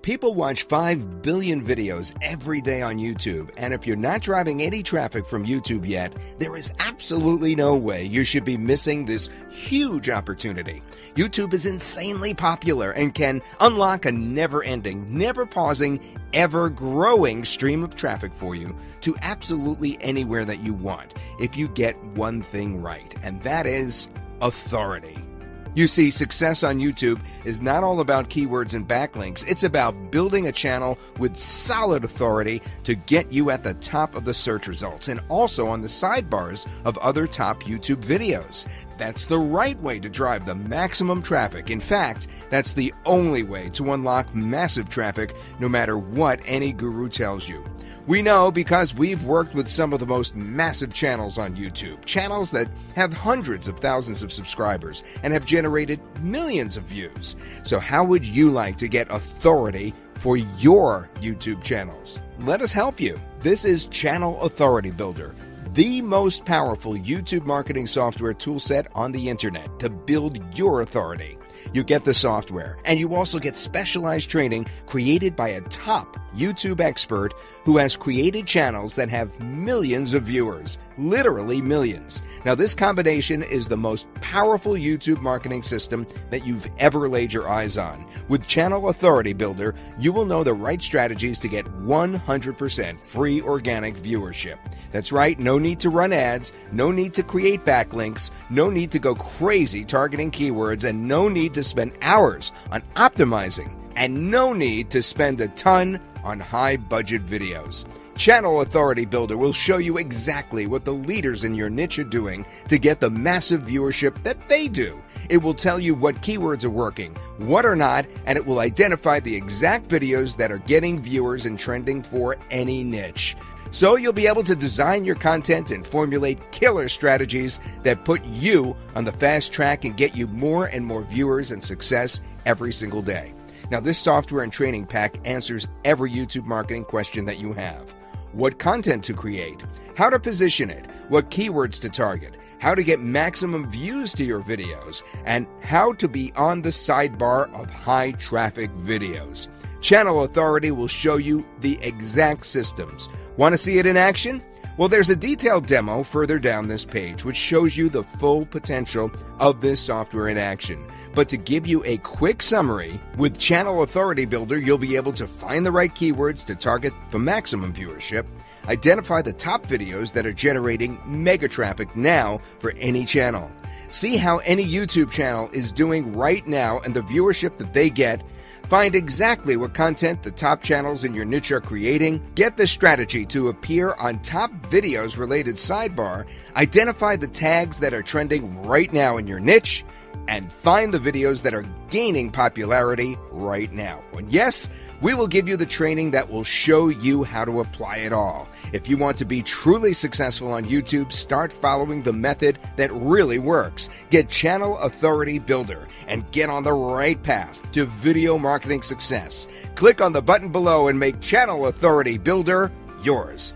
People watch 5 billion videos every day on YouTube, and if you're not driving any traffic from YouTube yet, there is absolutely no way you should be missing this huge opportunity. YouTube is insanely popular and can unlock a never-ending, never-pausing, ever-growing stream of traffic for you to absolutely anywhere that you want if you get one thing right, and that is authority. You see, success on YouTube is not all about keywords and backlinks. It's about building a channel with solid authority to get you at the top of the search results and also on the sidebars of other top YouTube videos. That's the right way to drive the maximum traffic. In fact, that's the only way to unlock massive traffic, no matter what any guru tells you. We know because we've worked with some of the most massive channels on YouTube, channels that have hundreds of thousands of subscribers and have generated millions of views. So how would you like to get authority for your YouTube channels? Let us help you. This is Channel Authority Builder, the most powerful YouTube marketing software toolset on the internet to build your authority. You get the software, and you also get specialized training created by a top YouTube expert who has created channels that have millions of viewers, literally millions. Now, this combination is the most powerful YouTube marketing system that you've ever laid your eyes on. With Channel Authority Builder, you will know the right strategies to get 100% free organic viewership. That's right, no need to run ads, no need to create backlinks, no need to go crazy targeting keywords, and no need to spend hours on optimizing, and no need to spend a ton on high-budget videos. Channel Authority Builder will show you exactly what the leaders in your niche are doing to get the massive viewership that they do. It will tell you what keywords are working, what are not, and it will identify the exact videos that are getting viewers and trending for any niche. So you'll be able to design your content and formulate killer strategies that put you on the fast track and get you more and more viewers and success every single day. Now, this software and training pack answers every YouTube marketing question that you have. What content to create, how to position it, what keywords to target, how to get maximum views to your videos, and how to be on the sidebar of high traffic videos. Channel Authority will show you the exact systems. Want to see it in action? Well, there's a detailed demo further down this page which shows you the full potential of this software in action. But to give you a quick summary, with Channel Authority Builder, you'll be able to find the right keywords to target for maximum viewership, identify the top videos that are generating mega traffic now for any channel, see how any YouTube channel is doing right now and the viewership that they get, find exactly what content the top channels in your niche are creating, get the strategy to appear on top videos related sidebar, identify the tags that are trending right now in your niche, and find the videos that are gaining popularity right now. And yes, we will give you the training that will show you how to apply it all. If you want to be truly successful on YouTube, start following the method that really works. Get Channel Authority Builder and get on the right path to video marketing success. Click on the button below and make Channel Authority Builder yours.